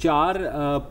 4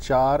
4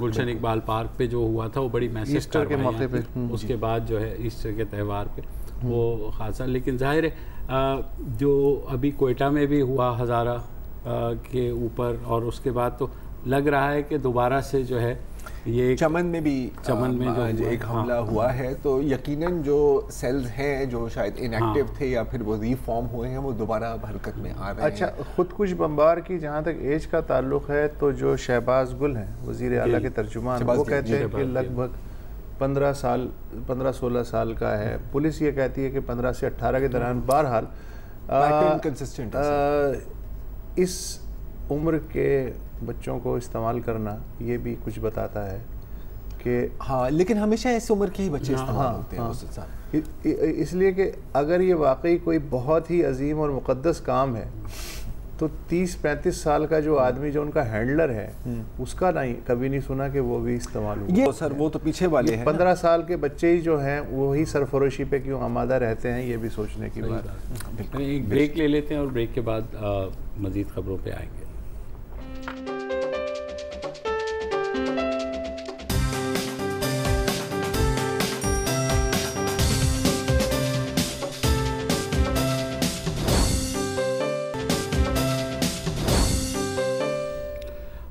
Gulshan Iqbal park پہ جو ہوا تھا وہ بڑی میسج ایسٹر کے موقع پہ، اس کے بعد جو ہے ایسٹر کے تہوار پہ وہ خاصا. لیکن ظاہر ہے جو ابھی کوئٹہ میں بھی ہوا ہزارہ کے اوپر، اور اس کے بعد تو لگ رہا ہے کہ دوبارہ سے جو ہے یہ چمن میں بھی جو ایک حملہ ہوا ہے، تو یقیناً جو سیلز ہیں جو شاید ان ایکٹیو تھے یا پھر وہ ری فارم ہوئے ہیں، وہ دوبارہ حرکت میں آ رہے ہیں. اچھا، خود کچھ بمبار کی جہاں تک ایج کا تعلق ہے تو جو شہباز گل ہیں وزیر اعلیٰ کے ترجمان، وہ کہتے ہیں کہ لگ بھگ 15-16 سال کا ہے. پولیس یہ کہتی ہے کہ 15 سے 18 کے درمیان. بہرحال اس عمر کے بچوں کو استعمال کرنا یہ بھی کچھ بتاتا ہے کہ ہاں، لیکن ہمیشہ اس عمر کے ہی بچے استعمال ہوتے ہیں. اس لیے کہ اگر یہ واقعی کوئی بہت ہی عظیم اور مقدس کام ہے تو 30-35 سال کا جو آدمی جو ان کا ہینڈلر ہے اس کا نہیں، کبھی نہیں سنا کہ وہ بھی استعمال ہوا. سر وہ تو پیچھے والے ہیں. 15 سال کے بچے ہی جو ہیں وہی سرفروشی پہ کیوں آمادہ رہتے ہیں، یہ بھی سوچنے کی بات ہے. ایک بریک لے لیتے ہیں اور بریک کے بعد مزید خبروں پہ آئیں گے.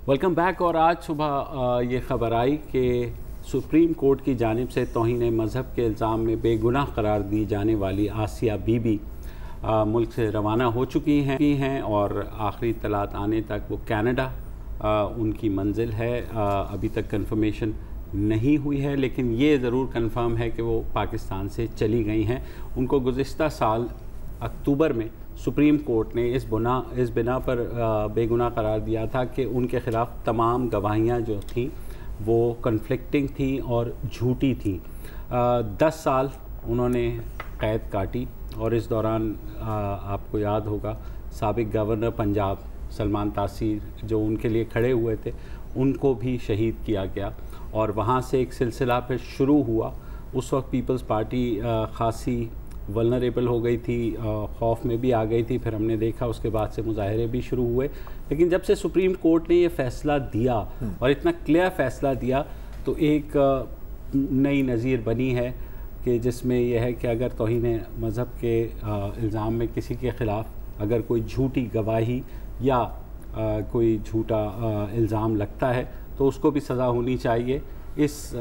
Welcome back. اور آج صبح یہ خبر آئی کہ سپریم کورٹ کی جانب سے توہین مذہب کے الزام میں بے گناہ قرار دی جانے والی آسیہ بی بی ملک سے روانہ ہو چکی ہیں اور آخری اطلاعات آنے تک وہ کینیڈا ان کی منزل ہے. ابھی تک کنفرمیشن نہیں ہوئی ہے، لیکن یہ ضرور کنفرم ہے کہ وہ پاکستان سے چلی گئی ہیں. ان کو گزشتہ سال اکتوبر میں سپریم کورٹ نے اس بنا پر بے گناہ قرار دیا تھا کہ ان کے خلاف تمام گواہیاں جو تھیں وہ کنفلکٹنگ تھیں اور جھوٹی تھیں. 10 سال انہوں نے قید کاٹی، اور اس دوران آپ کو یاد ہوگا سابق گورنر پنجاب سلمان تاثیر جو ان کے لیے کھڑے ہوئے تھے ان کو بھی شہید کیا گیا، اور وہاں سے ایک سلسلہ پھر شروع ہوا. اس وقت پیپلز پارٹی خاصی ولنریبل ہو گئی تھی، خوف میں بھی آ گئی تھی. پھر ہم نے دیکھا اس کے بعد سے مظاہرے بھی شروع ہوئے. لیکن جب سے سپریم کورٹ نے یہ فیصلہ دیا اور اتنا کلیئر فیصلہ دیا تو ایک نئی نظیر بنی ہے کہ جس میں یہ ہے کہ اگر توہین مذہب کے الزام میں کسی کے خلاف اگر کوئی جھوٹی گواہی یا کوئی جھوٹا الزام لگتا ہے تو اس کو بھی سزا ہونی چاہیے. اس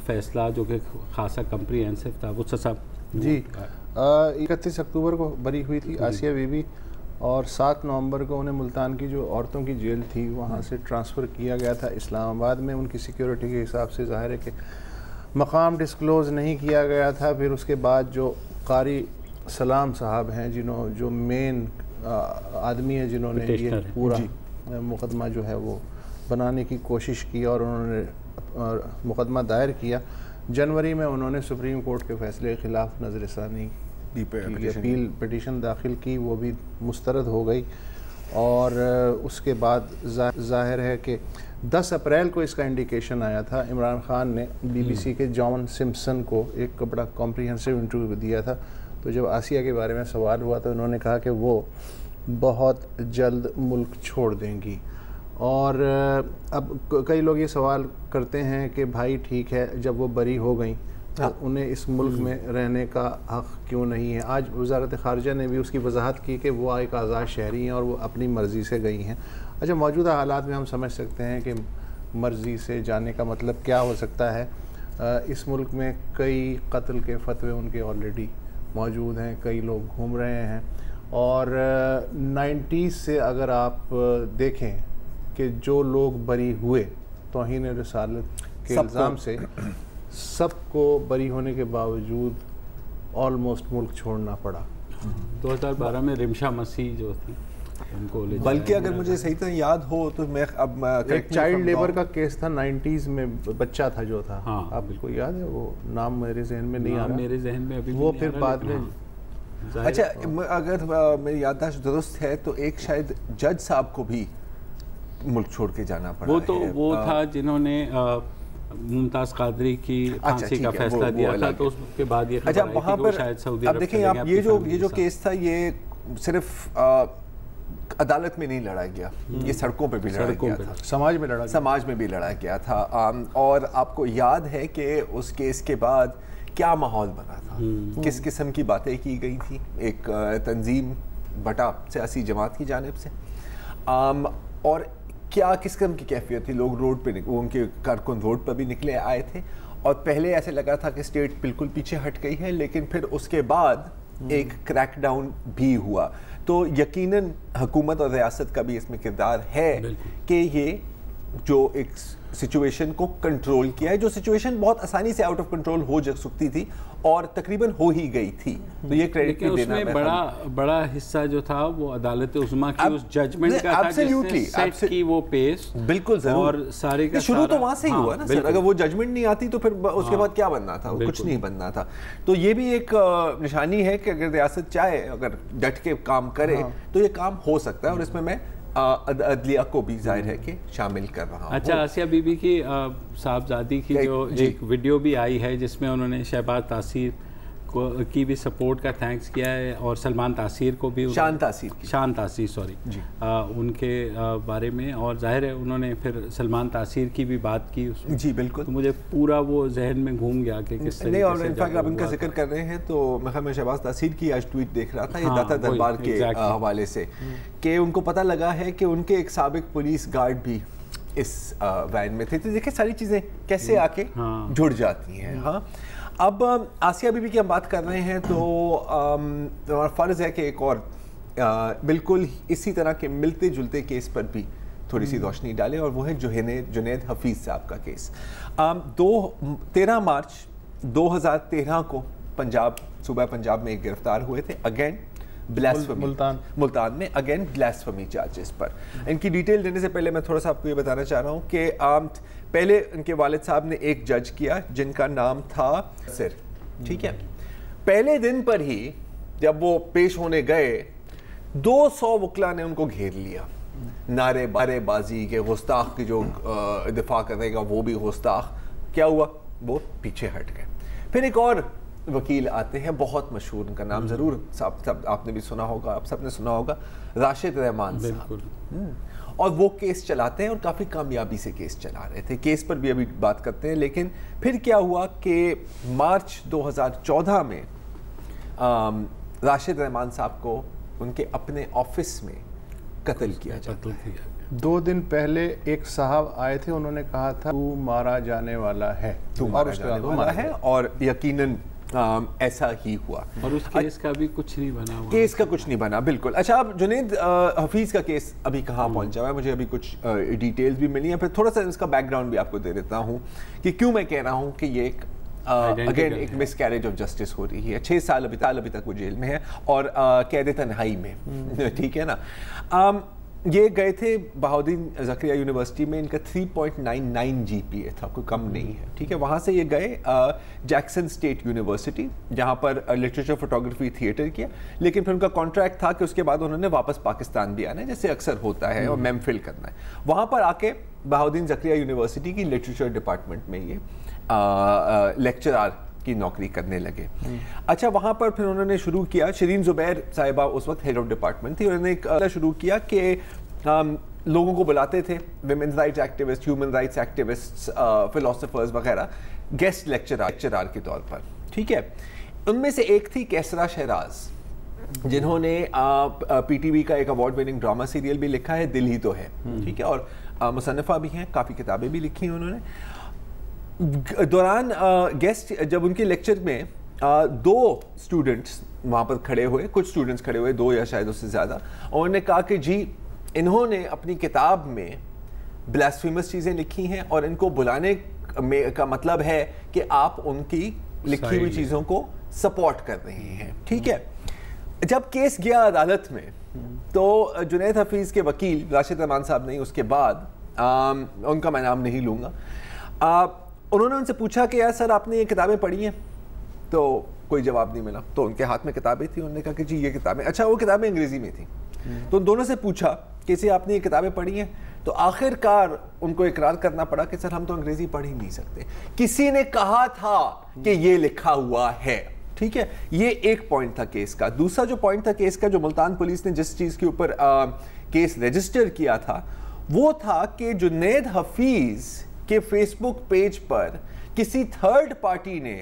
فیصلہ جو کہ خاصا کمپریہنسو تھا وہ سزا جی 31 اکتوبر کو بری ہوئی تھی آسیہ بی بی، اور 7 نومبر کو انہیں ملتان کی جو عورتوں کی جیل تھی وہاں سے ٹرانسفر کیا گیا تھا اسلام آباد میں. ان کی سیکیورٹی کے حساب سے ظاہر ہے کہ مقام ڈسکلوز نہیں کیا گیا تھا. پھر اس کے بعد جو قاری سلام صاحب ہیں جو مین آدمی ہیں جنہوں نے یہ پورا مقدمہ جو ہے وہ بنانے کی کوشش کی اور انہوں نے مقدمہ دائر کیا. جنوری میں انہوں نے سپریم کورٹ کے فیصلے کے خلاف نظر ثانی اپیل پٹیشن داخل کی، وہ بھی مسترد ہو گئی. اور اس کے بعد ظاہر ہے کہ 10 اپریل کو اس کا انڈیکیشن آیا تھا. عمران خان نے بی بی سی کے جان سمپسن کو ایک بڑا کمپریہنسو انٹرویو دیا تھا. تو جب آسیہ کے بارے میں سوال ہوا تو انہوں نے کہا کہ وہ بہت جلد ملک چھوڑ دیں گی. اور اب کئی لوگ یہ سوال کرتے ہیں کہ بھائی ٹھیک ہے جب وہ بری ہو گئیں تو انہیں اس ملک میں رہنے کا حق کیوں نہیں ہے. آج وزارت خارجہ نے بھی اس کی وضاحت کی کہ وہ ایک آزاد شہری ہیں اور وہ اپنی مرضی سے گئی ہیں. اچھا، موجودہ حالات میں ہم سمجھ سکتے ہیں کہ مرضی سے جانے کا مطلب کیا ہو سکتا ہے. اس ملک میں کئی قتل کے فتوے ان کے آلریڈی موجود ہیں، کئی لوگ گھوم رہے ہیں. اور 90s سے اگر آپ دیکھیں کہ جو لوگ بری ہوئے توہین رسالت کے الزام سے، سب کو بری ہونے کے باوجود آلموسٹ ملک چھوڑنا پڑا. 2012 میں رمشا مسیح جو تھی ان کو بلکہ اگر مجھے صحیح طرح یاد ہو تو میں اب ایک چائلڈ لیبر کا کیس تھا 90s میں، بچہ تھا جو تھا، آپ کو یاد ہے؟ وہ نام میرے ذہن میں نہیں آ رہا، میرے ذہن میں ابھی وہ پھر بعد میں. اچھا، اگر میری یادداشت درست ہے تو ایک شاید جج صاحب کو بھی ملک چھوڑ کے جانا پڑا. وہ تو وہ تھا جنہوں نے ممتاز قادری کی پھانسی کا فیصلہ دیا تھا، تو اس کے بعد یہ اچھا وہاں پر اب دیکھیں آپ یہ جو کیس تھا یہ صرف عدالت میں نہیں لڑا گیا, یہ سڑکوں پہ بھی لڑا گیا تھا, سماج میں لڑا, سماج میں بھی لڑا گیا تھا. اور آپ کو یاد ہے کہ اس کیس کے بعد کیا ماحول بنا تھا, کس قسم کی باتیں کی گئی تھی ایک تنظیم بٹا سیاسی جماعت کی جانب سے, اور کیا کس قسم کی کیفیت تھی. لوگ روڈ پہ, ان کے کارکن روڈ پر بھی نکلے آئے تھے, اور پہلے ایسے لگا تھا کہ اسٹیٹ بالکل پیچھے ہٹ گئی ہے, لیکن پھر اس کے بعد ایک کریک ڈاؤن بھی ہوا. تو یقیناً حکومت اور ریاست کا بھی اس میں کردار ہے کہ یہ جو ایک سچویشن کو کنٹرول کیا ہے, جو سچویشن بہت آسانی سے آؤٹ آف کنٹرول ہو جا سکتی تھی اور تقریباً ہو ہی گئی تھی. تو یہ کریڈٹ بھی دینا, اس میں بڑا حصہ جو تھا وہ عدالت عظمیٰ کی اس ججمنٹ کا تھا جس نے سیٹ کی وہ پیس. بالکل ضرور, اور سارے کا شروع تو وہاں سے ہی ہوا نا سر. اگر وہ ججمنٹ نہیں آتی تو پھر اس کے بعد کیا بننا تھا, کچھ نہیں بننا تھا. تو یہ بھی ایک نشانی ہے کہ اگر ریاست چاہے, اگر ڈٹ کے کام کرے تو یہ کام ہو سکتا ہے, اور اس میں عدلیہ کو بھی ظاہر ہے کہ شامل کر رہا ہوں. اچھا, آسیہ بی بی کی صاحبزادی کی جو ایک ویڈیو بھی آئی ہے جس میں انہوں نے شہباز تاثیر کی بھی سپورٹ کا تھینکس کیا ہے, اور سلمان تاثیر کو بھی, شان تاثیر سوری, ان کے بارے میں, اور ظاہر ہے انہوں نے پھر سلمان تاثیر کی بھی بات کی اس میں. جی بالکل, تو مجھے پورا وہ ذہن میں گھوم گیا کہ کس طریقے سے. اور انفیکٹ آپ ان کا ذکر کر رہے ہیں تو میں شہباز تاثیر کی آج ٹویٹ دیکھ رہا تھا, یہ داتا دربار کے حوالے سے, کہ ان کو پتہ لگا ہے کہ ان کے ایک سابق پولیس گارڈ بھی اس وین میں تھے. تو دیکھیں ساری چیزیں کیسے آ کے جڑ جاتی ہیں. ہاں, اب آسیہ بی بی کی ہم بات کر رہے ہیں تو ہمارا فرض ہے کہ ایک اور بالکل اسی طرح کے ملتے جلتے کیس پر بھی تھوڑی سی روشنی ڈالے, اور وہ ہے جنید حفیظ صاحب کا کیس. 13 مارچ 2013 کو صوبہ پنجاب میں گرفتار ہوئے تھے, اگین ملتان میں, اگین بلاسفمی چارجز پر. ان کی ڈیٹیل دینے سے پہلے میں تھوڑا سا آپ کو یہ بتانا چاہ رہا ہوں کہ پہلے ان کے والد صاحب نے ایک جج کیا جن کا نام تھا سر, ٹھیک ہے. پہلے دن پر ہی جب وہ پیش ہونے گئے 200 وکلا نے ان کو گھیر لیا, نعرے بازی کے, گستاخ کی جو دفاع کرے گا وہ بھی گستاخ. کیا ہوا, وہ پیچھے ہٹ گئے. پھر ایک اور وکیل آتے ہیں بہت مشہور, ان کا نام ضرور آپ نے بھی سنا ہوگا, آپ سب نے سنا ہوگا, راشد رحمان صاحب, اور وہ کیس چلاتے ہیں اور کافی کامیابی سے کیس چلا رہے تھے. کیس پر بھی ابھی بات کرتے ہیں, لیکن پھر کیا ہوا کہ مارچ 2014 میں راشد رحمان صاحب کو ان کے اپنے آفس میں قتل کیا جاتا ہے. 2 دن پہلے ایک صاحب آئے تھے, انہوں نے کہا تھا تو مارا جانے والا ہے, اور یقیناً ایسا ہی ہوا, اور اس کیس کا بھی کچھ نہیں بنا, کیس کا کچھ نہیں بنا. بالکل. اچھا, اب جنید حفیظ کا کیس ابھی کہاں پہنچا ہوا ہے, مجھے ابھی کچھ ڈیٹیلز بھی ملی ہیں. پھر تھوڑا سا اس کا بیک گراؤنڈ بھی آپ کو دے دیتا ہوں کہ کیوں میں کہہ رہا ہوں کہ یہ اگین ایک مس کیریج آف جسٹس ہو رہی ہے. 6 سال ابھی تک وہ جیل میں ہے اور قید تنہائی میں, ٹھیک ہے نا. یہ گئے تھے بہاؤدین زکریا یونیورسٹی میں, ان کا 3.99 GPA تھا, کوئی کم نہیں ہے, ٹھیک ہے. وہاں سے یہ گئے جیکسن اسٹیٹ یونیورسٹی, جہاں پر لٹریچر, فوٹوگرافی, تھیٹر کیا, لیکن پھر ان کا کانٹریکٹ تھا کہ اس کے بعد انہوں نے واپس پاکستان بھی آنا ہے, جیسے اکثر ہوتا ہے, اور میم فل کرنا ہے. وہاں پر آ کے بہاؤدین زکریا یونیورسٹی کی لٹریچر ڈپارٹمنٹ میں یہ لیکچرار کی نوکری کرنے لگے. اچھا, وہاں پر پھر انہوں نے شروع کیا, شرین زبیر صاحبہ اس وقت ہیڈ آف ڈپارٹمنٹ تھی, انہوں نے شروع کیا کہ لوگوں کو بلاتے تھے, women's rights activist, human rights activist, philosophers وغیرہ, گیسٹ لیکچرار کے طور پر, ٹھیک ہے. ان میں سے ایک تھی کیسرا شہراز, جنہوں نے PTV کا ایک ایوارڈ وننگ ڈرامہ سیریل بھی لکھا ہے, دل ہی تو ہے, ٹھیک ہے, اور مصنفہ بھی ہیں, کافی کتابیں بھی لکھی ہیں انہوں نے. دوران گیسٹ جب ان کے لیکچر میں 2 اسٹوڈنٹس وہاں پر کھڑے ہوئے, کچھ اسٹوڈنٹس کھڑے ہوئے, 2 یا شاید اس سے زیادہ, اور انہوں نے کہا کہ جی انہوں نے اپنی کتاب میں بلاسفیمس چیزیں لکھی ہیں, اور ان کو بلانے کا مطلب ہے کہ آپ ان کی لکھی ہوئی چیزوں کو سپورٹ کر رہے ہیں, ٹھیک ہے. جب کیس گیا عدالت میں تو جنید حفیظ کے وکیل راشد رحمان صاحب نے, اس کے بعد ان کا میں نام نہیں لوں گا, انہوں نے ان سے پوچھا کہ یار سر آپ نے یہ کتابیں پڑھی ہیں, تو کوئی جواب نہیں ملا. تو ان کے ہاتھ میں کتابیں تھیں, انہوں نے کہا کہ جی یہ کتابیں, اچھا وہ کتابیں انگریزی میں تھیں. تو ان دونوں سے پوچھا کہ اسے آپ نے یہ کتابیں پڑھی ہیں, تو آخر کار ان کو اقرار کرنا پڑا کہ سر ہم تو انگریزی پڑھ ہی نہیں سکتے, کسی نے کہا تھا کہ یہ لکھا ہوا ہے, ٹھیک ہے, یہ ایک پوائنٹ تھا کیس کا. دوسرا جو پوائنٹ تھا کیس کا, جو ملتان پولیس نے جس چیز کے اوپر کیس رجسٹر کیا تھا, وہ تھا کہ جنید حفیظ کے فیس بک پیج پر کسی تھرڈ پارٹی نے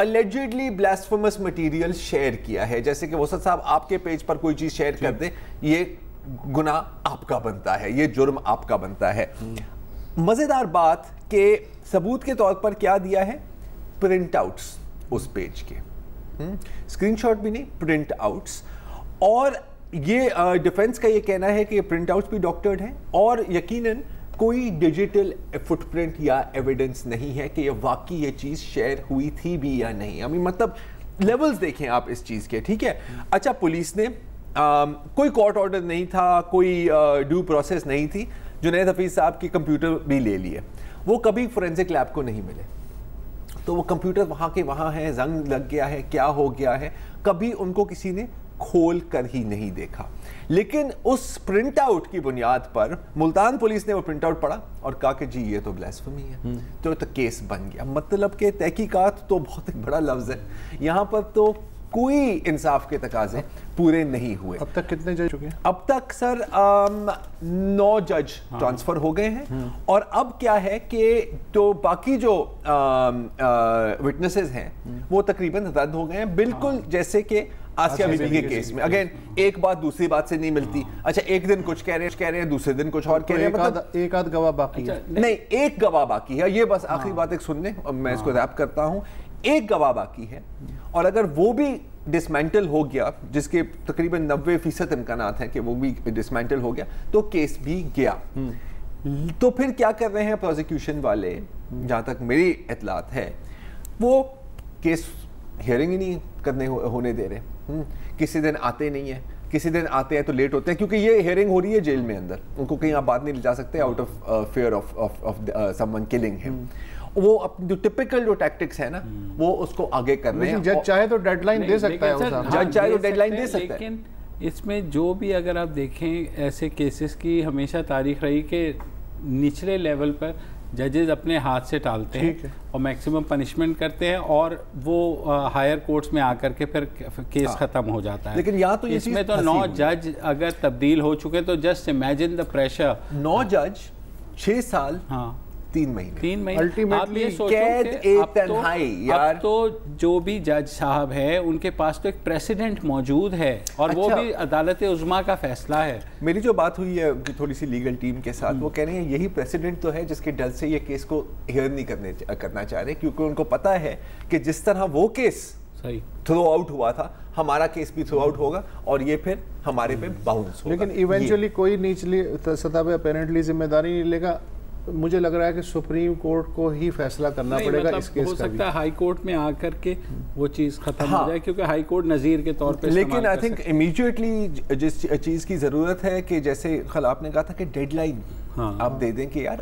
allegedly blasphemous material شیئر کیا ہے. جیسے کہ وسط صاحب آپ کے پیج پر کوئی چیز شیئر کر دے, یہ گناہ آپ کا بنتا ہے, یہ جرم آپ کا بنتا ہے. مزیدار بات کہ ثبوت کے طور پر کیا دیا ہے, پرنٹ آؤٹس اس پیج کے, اسکرین شاٹ بھی نہیں, پرنٹ آؤٹس. اور یہ ڈیفنس کا یہ کہنا ہے کہ یہ پرنٹ آؤٹس بھی ڈاکٹرڈ ہیں اور یقیناً کوئی ڈیجیٹل فٹ پرنٹ یا ایویڈنس نہیں ہے کہ یہ واقعی یہ چیز شیئر ہوئی تھی بھی یا نہیں. مطلب لیولز دیکھیں آپ اس چیز کے, ٹھیک ہے. اچھا, پولیس نے کوئی کورٹ آرڈر نہیں تھا, کوئی ڈیو پروسیس نہیں تھی, جنید حفیظ صاحب کی کمپیوٹر بھی لے لیے, وہ کبھی فورینسک لیب کو نہیں ملے, تو وہ کمپیوٹر وہاں کے وہاں ہے, زنگ لگ گیا ہے, کیا ہو گیا ہے, کبھی ان کو کسی نے کھول کر ہی نہیں دیکھا. لیکن اس پرنٹ آؤٹ کی بنیاد پر ملتان پولیس نے وہ پرنٹ آؤٹ پڑھا اور کہا کہ جی یہ تو بلیسفمی ہے, تو کیس بن گیا. مطلب کہ تحقیقات تو بہت بڑا لفظ ہے, یہاں پر تو کوئی انصاف کے تقاضے پورے نہیں ہوئے. اب تک کتنے جج چکے ہیں؟ اب تک سر 9 جج ٹرانسفر ہو گئے ہیں, اور اب کیا ہے کہ تو باقی جو وٹنسز ہیں وہ تقریباً رد ہو گئے ہیں, بالکل جیسے کہ آسیہ بی بی کے کیس میں. اگین ایک بات دوسری بات سے نہیں ملتی. اچھا, ایک دن کچھ کہہ رہے ہیں, دوسرے دن کچھ اور کہہ رہے ہیں, ایک آدھ گواہ باقی ہے. نہیں, ایک گواہ باقی ہے. یہ بس آخری بات ایک سن لیں, میں اس کو ریپ کرتا ہوں. ایک گواہ باقی ہے, اور اگر وہ بھی ڈسمینٹل ہو گیا, جس کے تقریباً 90% امکانات ہیں کہ وہ بھی ڈسمینٹل ہو گیا, تو کیس بھی گیا. تو پھر کیا کر رہے ہیں پروزیکیوشن والے, جہاں تک میری اطلاعات ہے, وہ کیس ہیئرنگ ہی نہیں کرنے ہونے دے رہے. کسی دن آتے نہیں ہیں, کسی دن آتے ہیں تو لیٹ ہوتے ہیں, کیونکہ یہ ہیئرنگ ہو رہی ہے جیل میں اندر, ان کو کہیں آپ بات نہیں لے جا سکتے out of fear of someone killing ہم. وہ جو ٹپیکل جو ٹیکٹکس ہے نا, وہ اس کو آگے کر رہے ہیں. جج چاہے تو ڈیڈ لائن دے سکتا ہے, جج چاہے تو ڈیڈ لائن دے سکتا ہے. لیکن اس میں جو بھی اگر آپ دیکھیں, ایسے کیسز کی ہمیشہ تاریخ رہی کہ نچلے لیول پر ججز اپنے ہاتھ سے ٹالتے ہیں اور میکسیمم پنشمنٹ کرتے ہیں, اور وہ ہائر کورٹس میں آ کر کے پھر کیس ختم ہو جاتا ہے. لیکن یا تو اس میں تو 9 جج اگر تبدیل ہو چکے, تو جسٹ امیجن دا پریشر. 9 جج 6 سال 3 مہینے الٹیمیٹلی اب تو جو بھی جج صاحب ہے ان کے پاس تو ایک پریسیڈنٹ موجود ہے, اور وہ بھی عدالت عظمیٰ کا فیصلہ ہے. میری جو بات ہوئی ہے تھوڑی سی لیگل ٹیم کے ساتھ, وہ کہہ رہے ہیں یہی پریسیڈنٹ تو ہے جس کے ڈر سے یہ کیس کو ہیئر نہیں کرنا چاہ رہے, کیونکہ ان کو پتا ہے کہ جس طرح وہ کیس تھرو آؤٹ ہوا تھا, ہمارا کیس بھی تھرو آؤٹ ہوگا, اور یہ پھر ہمارے پہ باؤنس ہوگا. لیکن ایونچولی کوئی نچلی سطح پہ اپیرنٹلی ذمہ داری نہیں لے گا. مجھے لگ رہا ہے کہ سپریم کورٹ کو ہی فیصلہ کرنا پڑے گا اس کیس کا. ہو سکتا ہے ہائی کورٹ میں آ کر کے وہ چیز ختم ہو جائے, کیونکہ ہائی کورٹ نظیر کے طور پہ. لیکن آئی تھنک امیڈیٹلی جس چیز کی ضرورت ہے کہ جیسے خل آپ نے کہا تھا کہ ڈیڈ لائن آپ دے دیں کہ یار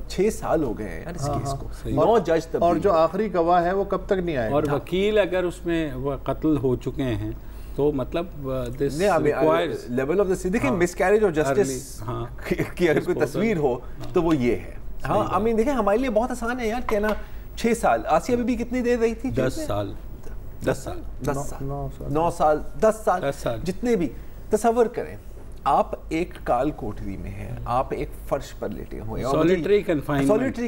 6 سال ہو گئے ہیں یار اس کیس کو, 9 جج تبدیل, اور جو آخری گواہ ہے وہ کب تک نہیں آئے, اور وکیل اگر اس میں قتل ہو چکے ہیں, تو مطلب لیول آف دا, دیکھیں مس کیریج آف جسٹس کی اگر کوئی تصویر ہو تو وہ یہ ہے. ہاں آئی مین دیکھیں ہمارے لیے بہت آسان ہے یار کہنا 6 سال. آسیہ بی بی کتنی دیر رہی تھی؟ 10 سال 9 سال 10 سال جتنے بھی. تصور کریں آپ ایک کال کوٹری میں ہیں, آپ ایک فرش پر لیٹے ہوئے, سولیٹری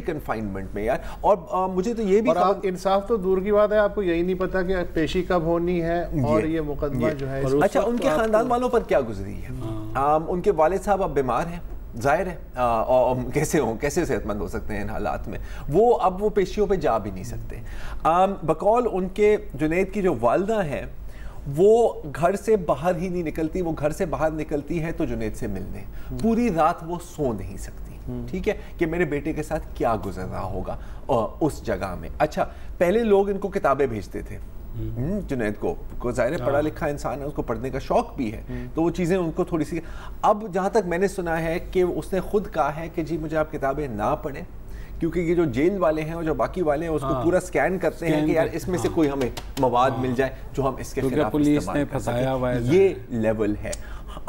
کنفائنمنٹ میں یار. اور مجھے تو یہ بھی, اور انصاف تو دور کی بات ہے, آپ کو یہی نہیں پتا کہ پیشی کب ہونی ہے, اور یہ مقدمہ جو ہے. اچھا, ان کے خاندان والوں پر کیا گزری ہے؟ ان کے والد صاحب اب بیمار ہیں, ظاہر ہے, اور کیسے صحت مند ہو سکتے ہیں ان حالات میں, وہ اب وہ پیشیوں پہ جا بھی نہیں سکتے. بقول ان کے جنید کی جو والدہ ہیں, وہ گھر سے باہر ہی نہیں نکلتی. وہ گھر سے باہر نکلتی ہے تو جنید سے ملنے, پوری رات وہ سو نہیں سکتی, ٹھیک ہے, کہ میرے بیٹے کے ساتھ کیا گزر رہا ہوگا اس جگہ میں. اچھا, پہلے لوگ ان کو کتابیں بھیجتے تھے, جنید کو ظاہر پڑھا لکھا انسان ہے, اس کو پڑھنے کا شوق بھی ہے, تو وہ چیزیں ان کو تھوڑی سی. اب جہاں تک میں نے سنا ہے کہ اس نے خود کہا ہے کہ جی مجھے آپ کتابیں نہ پڑھیں, کیونکہ یہ جو جیل والے ہیں اور جو باقی والے ہیں اس کو پورا سکین کرتے ہیں کہ یار اس میں سے کوئی ہمیں مواد مل جائے جو ہم اس کے خلاف استعمال کر سکیں. یہ لیول ہے.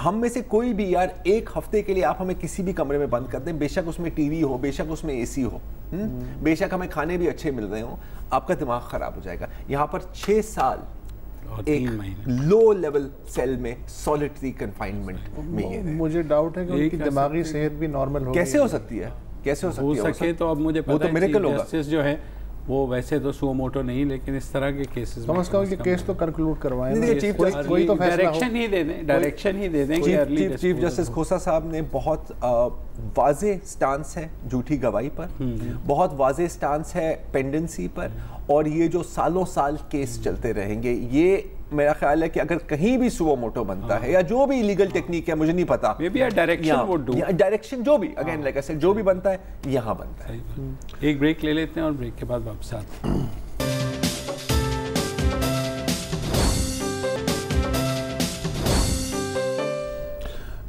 ہم میں سے کوئی بھی یار ایک ہفتے کے لیے آپ ہمیں کسی بھی کمرے میں بند کر دیں, بے شک اس میں ٹی وی ہو, بے شک اس میں اے سی ہو, بے شک ہمیں کھانے بھی اچھے مل رہے ہوں, آپ کا دماغ خراب ہو جائے گا. یہاں پر 6 سال ایک لو لیول سیل میں سولیٹری کنفائنمنٹ میں یہ رہے. مجھے ڈاؤٹ ہے کہ ان کی دماغی صحت بھی نارمل ہو. کیسے ہو سکتی ہے, کیسے ہو سکتی ہے؟ تو اب مجھے وہ تو میریکل ہوگا. جسٹس جو ہے وہ ویسے تو سو موٹو نہیں, لیکن اس طرح کے کیسز کم از کم یہ کیس تو کنکلوڈ کروائیں, کوئی تو فیصلہ ڈائریکشن ہی دے دیں. چیف جسٹس کھوسا صاحب نے بہت واضح سٹانس ہے جھوٹی گواہی پر, بہت واضح سٹانس ہے پینڈنسی پر, اور یہ جو سالوں سال کیس چلتے رہیں گے, یہ میرا خیال ہے کہ اگر کہیں بھی سو موٹو بنتا ہے یا جو بھی لیگل ٹیکنیک ہے, مجھے نہیں پتا, ڈائریکشن جو بھی اگین لائک ایسے جو بھی بنتا ہے یہاں بنتا ہے. ایک بریک لے لیتے ہیں اور بریک کے بعد واپس آتے ہیں.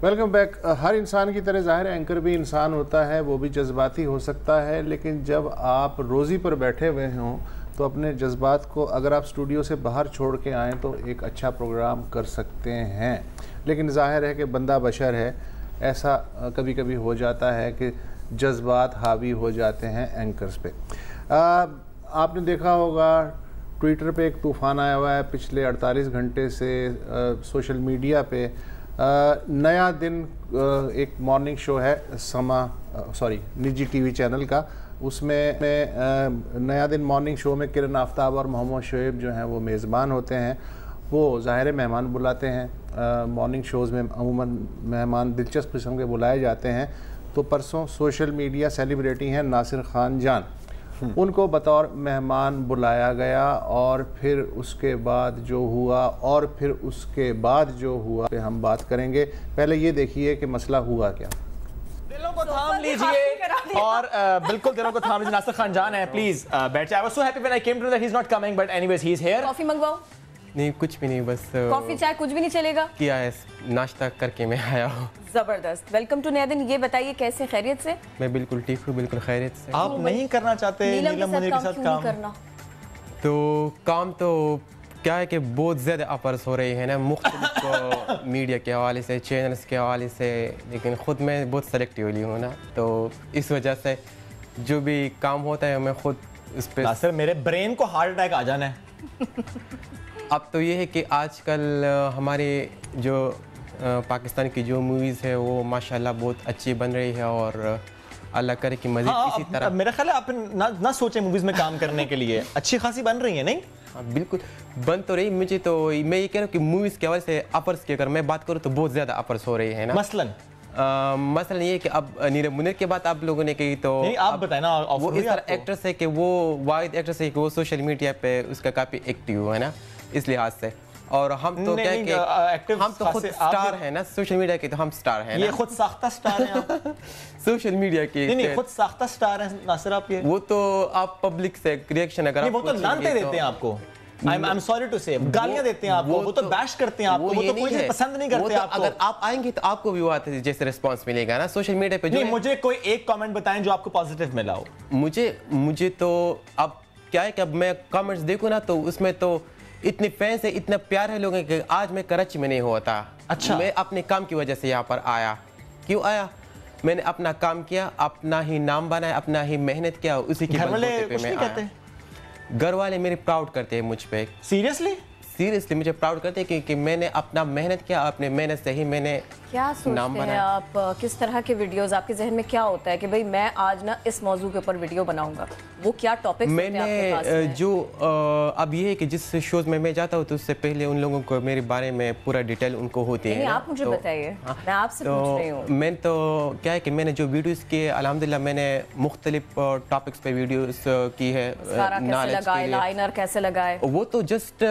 Welcome back. ہر انسان کی طرح ظاہر اینکر بھی انسان ہوتا ہے, وہ بھی جذباتی ہو سکتا ہے, لیکن جب آپ روزی پر بیٹھے ہوئے ہوں تو اپنے جذبات کو اگر آپ اسٹوڈیو سے باہر چھوڑ کے آئیں تو ایک اچھا پروگرام کر سکتے ہیں. لیکن ظاہر ہے کہ بندہ بشر ہے, ایسا کبھی کبھی ہو جاتا ہے کہ جذبات حاوی ہو جاتے ہیں اینکرز پہ. آپ نے دیکھا ہوگا ٹویٹر پہ ایک طوفان آیا ہوا ہے پچھلے 48 گھنٹے سے سوشل میڈیا پہ. نیا دن ایک مارننگ شو ہے نجی ٹی وی چینل کا, اس میں نیا دن مارننگ شو میں کرن آفتاب اور محمد شعیب جو ہیں وہ میزبان ہوتے ہیں. وہ ظاہر مہمان بلاتے ہیں, مارننگ شوز میں عموماً مہمان دلچسپ قسم کے بلائے جاتے ہیں. تو پرسوں سوشل میڈیا سیلیبریٹی ہیں ناصر خان جان, ان کو بطور مہمان بلایا گیا, اور پھر اس کے بعد جو ہوا اور پھر اس کے بعد جو ہوا پہ ہم بات کریں گے. پہلے یہ دیکھیے کہ مسئلہ ہوا کیا. دلوں کو تھام لیجئے اور بالکل دلوں کو تھام لیجئے. ناصر خان جان ہے, پلیز بیٹھ جائے. I was so happy when I came to know that he's not coming, but anyways he's here. کافی منگواؤ. نہیں کچھ بھی نہیں, بس کافی چائے کچھ بھی نہیں چلے گا. کیا ہے ناشتہ کر کے میں آیا ہوں. زبردست. ویلکم ٹو نیا دن. یہ بتائیے کیسے, خیریت سے؟ میں بالکل ٹھیک ہوں, بالکل خیریت سے. آپ نہیں کرنا چاہتے نیلم منیر کے ساتھ کام؟ تو کام تو کیا ہے کہ بہت زیادہ آفرز ہو رہی ہیں نا, مختلف میڈیا کے حوالے سے, چینلز کے حوالے سے, لیکن خود میں بہت سلیکٹیولی ہوں نا, تو اس وجہ سے جو بھی کام ہوتا ہے میں خود اس پہ. ناصر میرے برین کو ہارٹ اٹیک آ جانا ہے. اب تو یہ ہے کہ آج کل ہمارے جو پاکستان کی جو موویز ہے وہ ماشاءاللہ بہت اچھی بن رہی ہے, اور اللہ کرے کہ مزید اسی طرح. میرا خیال ہے آپ نہ سوچیں موویز میں کام کرنے کے لیے, اچھی خاصی بن رہی ہیں. نہیں بالکل بن تو رہی, مجھے تو میں یہ کہہ رہا ہوں کہ موویز کے حوالے سے آفرز کی اگر میں بات کروں تو بہت زیادہ آفرز ہو رہی ہے نا. مثلا یہ کہ اب نیلم منیر کے بعد آپ لوگوں نے کہی تو آپ بتائیں نا, وہ اس طرح ایکٹرس ہے کہ وہ واحد ایکٹرس ہے کہ وہ سوشل میڈیا پہ اس کا کافی ایکٹیو ہے نا, اس لحاظ سے. اور ہم تو کیا کہ ہم تو خود سٹار ہیں نا سوشل میڈیا کے, تو ہم سٹار ہیں. یہ خود ساختہ سٹار ہیں آپ سوشل میڈیا کے. نہیں خود ساختہ سٹار ہیں ناصر آپ یہ. وہ تو آپ پبلک سے ریئیکشن اگر وہ تو لانتے دیتے ہیں آپ کو, I'm sorry to say, گالیاں دیتے ہیں آپ کو, وہ تو بیش کرتے ہیں آپ کو, وہ تو کوئی چیز پسند نہیں کرتے آپ کو. اگر آپ آئیں گے تو آپ کو بھی وہ آتے جیسے ریسپانس ملے گا نا سوشل میڈیا پہ. نہیں مجھے کوئی ایک کامنٹ بتائیں جو آپ کو پازیٹیو ملا ہو. مجھے تو اب کیا ہے کہ اب میں کامنٹس دیکھوں نا تو اس میں تو اتنے فینس ہے, اتنا پیار ہے لوگوں کے. آج میں کراچی میں نہیں ہوتا. اچھا, میں اپنے کام کی وجہ سے یہاں پر آیا. کیوں آیا؟ میں نے اپنا کام کیا, اپنا ہی نام بنایا, اپنا ہی محنت کیا, اسی کی بلبوتے پہ میں آیا. گھر والے میرے پراؤڈ کرتے ہیں مجھ پہ. سیریسلی مجھے پراؤڈ کرتے ہیں کہ میں نے اپنا محنت کیا, اپنے محنت سے ہی میں نے کیا سوچتے ہیں آپ, کس طرح کے ویڈیوز آپ کے ذہن میں کیا ہوتا ہے کہ بھئی میں آج نا اس موضوع کے اوپر ویڈیو بناؤں گا, وہ کیا ٹاپکس میں نے جو اب یہ ہے کہ جس شوز میں جاتا ہوں تو اس سے پہلے ان لوگوں کو میرے بارے میں پورا ڈیٹیل ان کو ہوتی ہے. آپ مجھے بتائیے, میں آپ سے پوچھ رہی ہوں. میں تو کیا ہے کہ میں نے جو ویڈیوز کیے الحمدللہ میں نے مختلف ٹاپکس پہ ویڈیوز کی ہے. نالج کے لیے لائنر کیسے لگائے, وہ تو جسٹ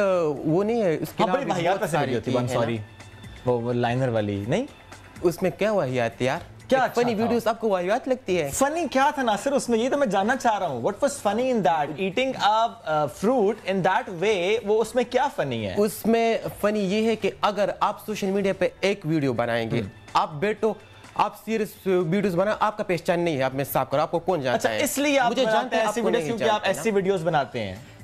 وہ نہیں ہے, اس کی بڑی واہیات سے ویڈیو تھی. سوری وہ لائنر والی نہیں, اس میں کیا واہیات یار, کیا فنی ویڈیوز آپ کو واہیات لگتی ہے؟ فنی کیا تھا ناصر اس میں, یہ تو میں جاننا چاہ رہا ہوں. What was funny in that? Eating a fruit in that way, وہ اس میں کیا فنی ہے؟ اس میں فنی یہ ہے کہ اگر آپ سوشل میڈیا پہ ایک ویڈیو بنائیں گے, آپ بیٹھو آپ سیریس ویڈیوز بنا, آپ کا پہچان نہیں ہے, آپ میں صاف کرو, آپ کو کون جانتا ہے؟ اچھا اس لیے آپ بناتے ہیں ایسی ویڈیوز کیونکہ آپ ایسی ویڈیوز بناتے ہیں.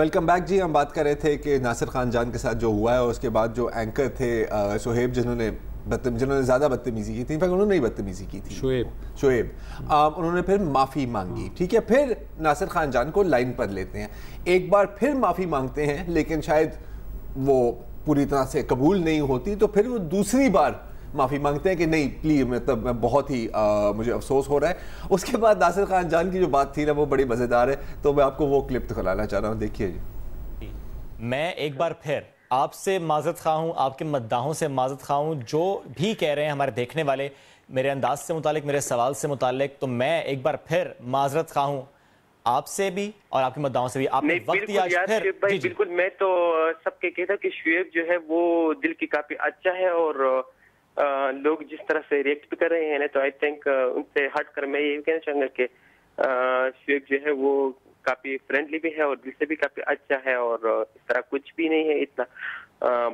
ویلکم بیک جی. ہم بات کر رہے تھے کہ ناصر خان جان کے ساتھ جو ہوا ہے اور اس کے بعد جو اینکر تھے شعیب جنہوں نے زیادہ بدتمیزی کی تھی, انفیکٹ انہوں نے ہی بدتمیزی کی تھی, شعیب انہوں نے پھر معافی مانگی. ٹھیک ہے, پھر ناصر خان جان کو لائن پر لیتے ہیں, ایک بار پھر معافی مانگتے ہیں, لیکن شاید وہ پوری طرح سے قبول نہیں ہوتی, تو پھر وہ دوسری بار معافی مانگتے ہیں کہ نہیں پلیز, مطلب میں بہت ہی مجھے افسوس ہو رہا ہے. اس کے بعد ناصر خان جان کی جو بات تھی نا وہ بڑی مزیدار ہے, تو میں آپ کو وہ کلپ دکھلانا چاہ رہا ہوں, دیکھیے جی. میں ایک بار پھر آپ سے معذرت خواہ ہوں, آپ کے مداحوں سے معذرت خواہ ہوں, جو بھی کہہ رہے ہیں ہمارے دیکھنے والے میرے انداز سے متعلق, میرے سوال سے متعلق, تو میں ایک بار پھر معذرت خواہ ہوں آپ سے بھی اور آپ کے مداحوں سے بھی. آپ نے وقت دیا پھر. بالکل, میں تو سب کے کہتا کہ شعیب جو ہے وہ دل کی کافی اچھا ہے, اور لوگ جس طرح سے ریئیکٹ بھی کر رہے ہیں نا, تو آئی تھنک ان سے ہٹ کر میں یہ کہنا چاہوں گا کہ شعیب جو ہے وہ کافی فرینڈلی بھی ہے اور دل سے بھی کافی اچھا ہے, اور اس طرح کچھ بھی نہیں ہے اتنا.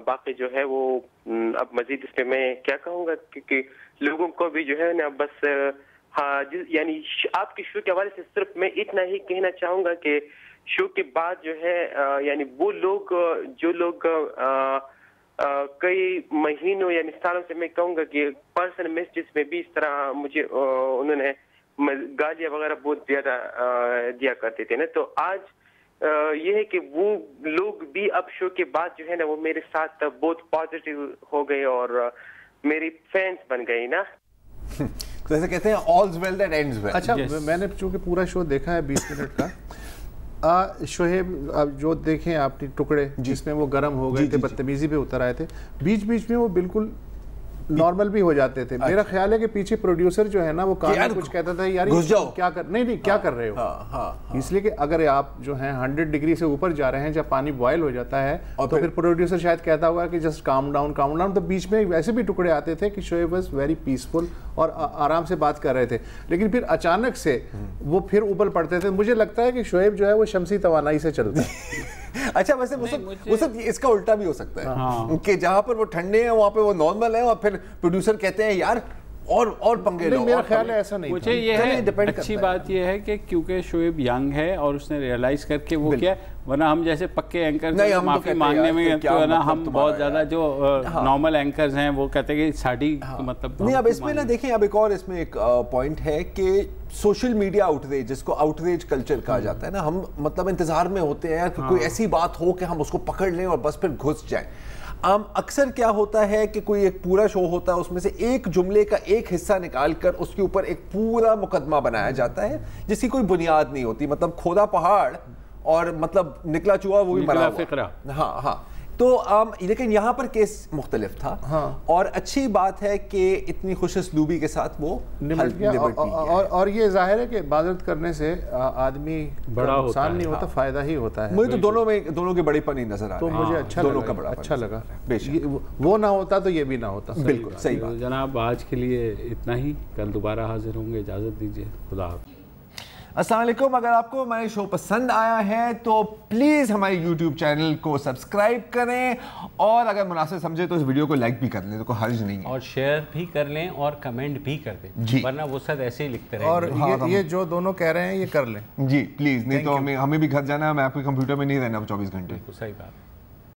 باقی جو ہے وہ اب مزید اس پہ میں کیا کہوں گا, کیونکہ لوگوں کو بھی جو ہے نا بس یعنی آپ کے شو کے حوالے سے صرف میں اتنا ہی کہنا چاہوں گا کہ شو کے بعد جو ہے یعنی وہ لوگ جو لوگ کئی مہینوں یعنی سالوں سے میں کہوں گا کہ پرسنل میسیجز میں بھی اس طرح مجھے انہوں نے گالیاں وغیرہ بہت زیادہ دیا کرتے تھے نا, تو آج یہ ہے کہ وہ لوگ بھی اب شو کے بعد جو ہے نا وہ میرے ساتھ بہت پازیٹیو ہو گئے اور میری فینس بن گئی نا. تو ایسے کہتے ہیں all's well that ends well. اچھا میں نے چونکہ پورا شو دیکھا ہے 20 منٹ کا, شعیب جو دیکھیں آپ نے ٹکڑے جس میں وہ گرم ہو گئے تھے, بدتمیزی پہ اتر آئے تھے, بیچ بیچ میں وہ بالکل نارمل بھی ہو جاتے تھے. میرا خیال ہے کہ پیچھے پروڈیوسر جو ہے نا وہ کہاں کچھ کہتا تھا یار کیا کر نہیں کیا کر رہے ہو, اس لیے کہ اگر آپ جو ہیں 100 ڈگری سے اوپر جا رہے ہیں جب پانی بوائل ہو جاتا ہے تو پھر پروڈیوسر شاید کہتا ہوگا کہ جسٹ کام ڈاؤن. تو بیچ میں ویسے بھی ٹکڑے آتے تھے کہ شعیب واز ویری پیسفل اور آرام سے بات کر رہے تھے, لیکن پھر اچانک سے وہ پھر اوپر پڑتے تھے. مجھے لگتا ہے کہ شعیب جو ہے وہ شمسی توانائی سے چلتا ہے. اچھا ویسے وہ سب اس کا الٹا بھی ہو سکتا ہے کہ جہاں پر وہ ٹھنڈے ہیں وہاں پہ وہ نارمل ہے, اور پھر پروڈیوسر کہتے ہیں یار اور پنگے لو. میرا خیال ہے ایسا نہیں. مجھے یہ ہے اچھی بات یہ ہے کہ کیونکہ شعیب ینگ ہے اور اس نے ریئلائز کر کے وہ کیا, ورنہ ہم جیسے پکے اینکر معافی مانگنے میں تو نا ہم بہت زیادہ جو نارمل اینکرز ہیں وہ کہتے ہیں کہ ساڑھی مطلب نہیں. اب اس میں نا دیکھیں, اب ایک اور اس میں ایک پوائنٹ ہے کہ سوشل میڈیا آؤٹریج, جس کو آؤٹریج کلچر کہا جاتا ہے نا, ہم مطلب انتظار میں ہوتے ہیں کہ کوئی ایسی بات ہو کہ ہم اس کو پکڑ لیں اور بس پھر گھس جائیں. اکثر کیا ہوتا ہے کہ کوئی ایک پورا شو ہوتا ہے, اس میں سے ایک جملے کا ایک حصہ نکال کر اس کے اوپر ایک پورا مقدمہ بنایا جاتا ہے جس کی کوئی بنیاد نہیں ہوتی, مطلب کھودا پہاڑ اور مطلب نکلا چوہا وہ بھی مرا فقرہ. ہاں تو لیکن یہاں پر کیس مختلف تھا, اور اچھی بات ہے کہ اتنی خوش اسلوبی کے ساتھ وہ نمٹ گیا. اور یہ ظاہر ہے کہ معذرت کرنے سے آدمی بڑا نقصان نہیں ہوتا, فائدہ ہی ہوتا ہے. مجھے تو دونوں کے بڑے پن ہی نظر آ رہے ہیں, تو مجھے اچھا لگا. وہ نہ ہوتا تو یہ بھی نہ ہوتا. بالکل صحیح بات. جناب آج کے لیے اتنا ہی, کل دوبارہ حاضر ہوں گے, اجازت دیجیے, خدا حافظ. السلام علیکم. اگر آپ کو ہمارے شو پسند آیا ہے تو پلیز ہمارے یوٹیوب چینل کو سبسکرائب کریں, اور اگر مناسب سمجھے تو اس ویڈیو کو لائک بھی کر لیں, تو کوئی حرج نہیں ہے, اور شیئر بھی کر لیں اور کمنٹ بھی کر دیں, ورنہ وہ سب ایسے ہی لکھتے رہیں. اور یہ جو دونوں کہہ رہے ہیں یہ کر لیں جی پلیز, نہیں تو ہمیں بھی گھر جانا ہے, میں آپ کے کمپیوٹر میں نہیں رہنا 24 گھنٹے. صحیح بات.